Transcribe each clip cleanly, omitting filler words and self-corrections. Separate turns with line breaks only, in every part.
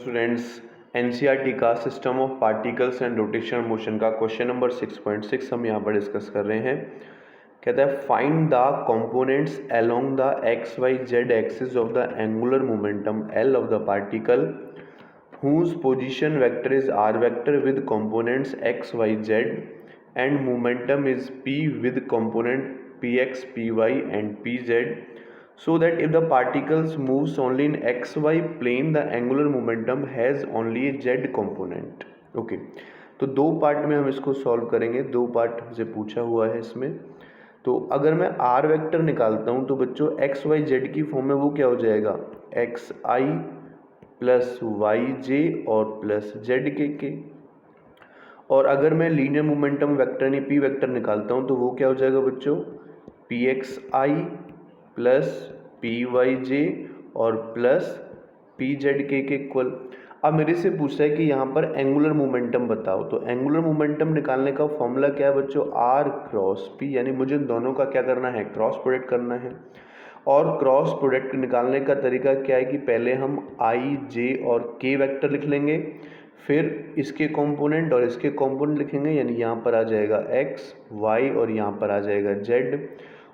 Students, NCERT का system of particles and rotational motion का question number 6.6 हम यहाँ पर डिस्कस कर रहे हैं। कहता है find the components along the X Y Z axis of the angular momentum L of the particle whose position vector is r vector with components x y z and momentum is p with component px py and pz, so that if the particles moves only in xy plane the angular momentum has only a z component. Okay तो दो part में हम इसको solve करेंगे, दो part से पूछा हुआ है इसमें। तो अगर मैं r वेक्टर निकालता हूँ तो बच्चों एक्स वाई जेड की फॉर्म में वो क्या हो जाएगा, एक्स आई प्लस वाई जे और प्लस जेड के। और अगर मैं लीनियर मोमेंटम वेक्टर यानी पी वेक्टर निकालता हूँ तो वो क्या हो जाएगा बच्चों, पी एक्स आई प्लस पी वाई जे और प्लस पी जेड के इक्वल। अब मेरे से पूछता है कि यहाँ पर एंगुलर मोमेंटम बताओ, तो एंगुलर मोमेंटम निकालने का फॉर्मूला क्या है बच्चों, आर क्रॉस पी, यानी मुझे दोनों का क्या करना है, क्रॉस प्रोडक्ट करना है। और क्रॉस प्रोडक्ट निकालने का तरीका क्या है कि पहले हम आई जे और के वेक्टर लिख लेंगे, फिर इसके कंपोनेंट और इसके कंपोनेंट लिखेंगे, यानी यहाँ पर आ जाएगा एक्स वाई और यहाँ पर आ जाएगा जेड,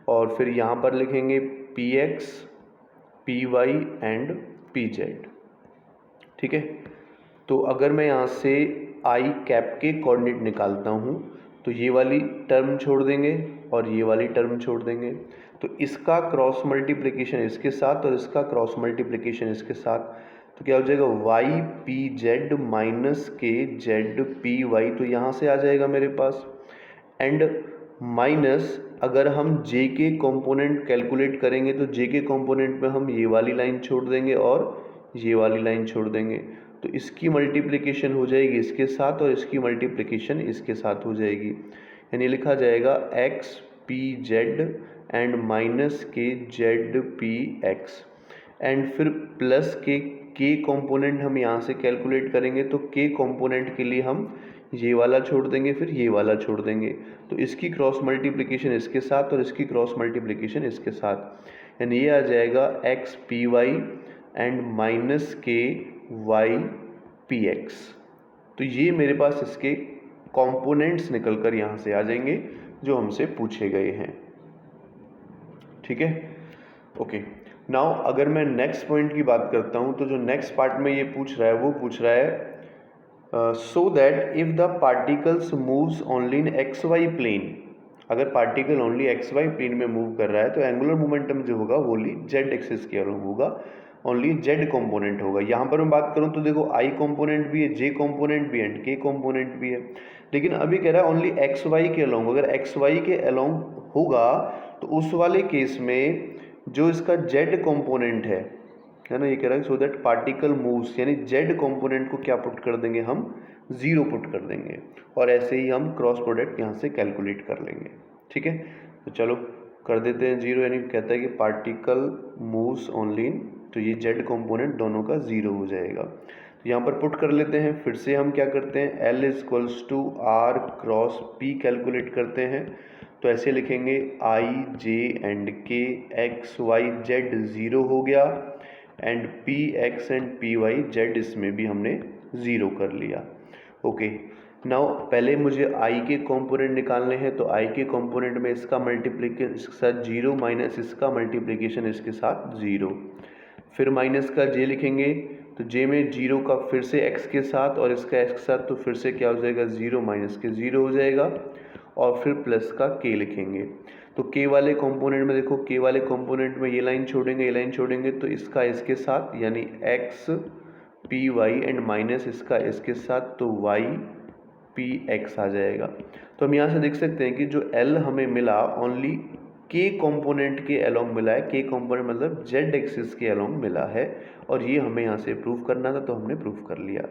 और फिर यहाँ पर लिखेंगे P X P Y and P Z. ठीक है, तो अगर मैं यहाँ से आई कैप के कोऑर्डिनेट निकालता हूँ तो ये वाली टर्म छोड़ देंगे और ये वाली टर्म छोड़ देंगे, तो इसका क्रॉस मल्टीप्लिकेशन इसके साथ और इसका क्रॉस मल्टीप्लिकेशन इसके साथ, तो क्या हो जाएगा वाई पी जेड माइनस के जेड पी वाई, तो यहाँ से आ जाएगा मेरे पास। एंड माइनस अगर हम जे के कंपोनेंट कैलकुलेट करेंगे तो जे के कंपोनेंट में हम ये वाली लाइन छोड़ देंगे और ये वाली लाइन छोड़ देंगे, तो इसकी मल्टीप्लिकेशन हो जाएगी इसके साथ और इसकी मल्टीप्लिकेशन इसके साथ हो जाएगी, यानी लिखा जाएगा X P Z and minus के जेड पी एक्स। एंड फिर प्लस के कंपोनेंट हम यहाँ से कैलकुलेट करेंगे तो के कंपोनेंट के लिए हम ये वाला छोड़ देंगे फिर ये वाला छोड़ देंगे, तो इसकी क्रॉस मल्टीप्लिकेशन इसके साथ और इसकी क्रॉस मल्टीप्लिकेशन इसके साथ, यानी ये आ जाएगा X P Y and minus K Y P X. तो ये मेरे पास इसके कंपोनेंट्स निकल कर यहाँ से आ जाएंगे जो हमसे पूछे गए हैं। ठीक है, ओके। नाउ अगर मैं नेक्स्ट पॉइंट की बात करता हूँ तो जो नेक्स्ट पार्ट में ये पूछ रहा है वो पूछ रहा है so that if the particles moves only in X Y plane, अगर particle only X Y plane में मूव कर रहा है तो एंगुलर मोमेंटम जो होगा वो ओनली जेड एक्सिस के अलोंग होगा, ओनली जेड कंपोनेंट होगा। यहाँ पर मैं बात करूँ तो देखो आई कंपोनेंट भी है, जे कंपोनेंट भी है एंड के कंपोनेंट भी है, लेकिन अभी कह रहा है ओनली एक्स वाई के अलोंग। अगर एक्स वाई के अलोंग होगा तो उस वाले केस में जो इसका जेड कंपोनेंट है ना, ये कह रहा है सो दैट पार्टिकल मूव्स, यानी जेड कंपोनेंट को क्या पुट कर देंगे हम, जीरो पुट कर देंगे, और ऐसे ही हम क्रॉस प्रोडक्ट यहाँ से कैलकुलेट कर लेंगे। ठीक है, तो चलो कर देते हैं जीरो, यानी कहता है कि पार्टिकल मूव्स ओनली इन, तो ये जेड कंपोनेंट दोनों का जीरो हो जाएगा। तो यहाँ पर पुट कर लेते हैं, फिर से हम क्या करते हैं L equals to R cross P calculate करते हैं, तो ऐसे लिखेंगे I J and K X Y Z zero हो गया and P X and P Y Z इसमें भी हमने ज़ीरो कर लिया। ओके, नाउ पहले मुझे आई के कंपोनेंट निकालने हैं, तो आई के कंपोनेंट में इसका मल्टीप्लिकेशन इसके साथ जीरो माइनस इसका मल्टीप्लिकेशन इसके साथ ज़ीरो, फिर माइनस का जे लिखेंगे तो जे में जीरो का फिर से एक्स के साथ और इसका एक्स के साथ, तो फिर से क्या हो जाएगा ज़ीरो माइनस के ज़ीरो हो जाएगा, और फिर प्लस का के लिखेंगे। तो के वाले कंपोनेंट में देखो, के वाले कंपोनेंट में ये लाइन छोड़ेंगे ये लाइन छोड़ेंगे, तो इसका इसके साथ यानी X P Y and minus इसका इसके साथ, तो वाई पी एक्स आ जाएगा। तो हम यहाँ से देख सकते हैं कि जो एल हमें मिला ओनली के कंपोनेंट के अलोंग मिला है, के कंपोनेंट मतलब जेड एक्सिस के अलोंग मिला है, और ये हमें यहाँ से प्रूव करना था तो हमने प्रूव कर लिया।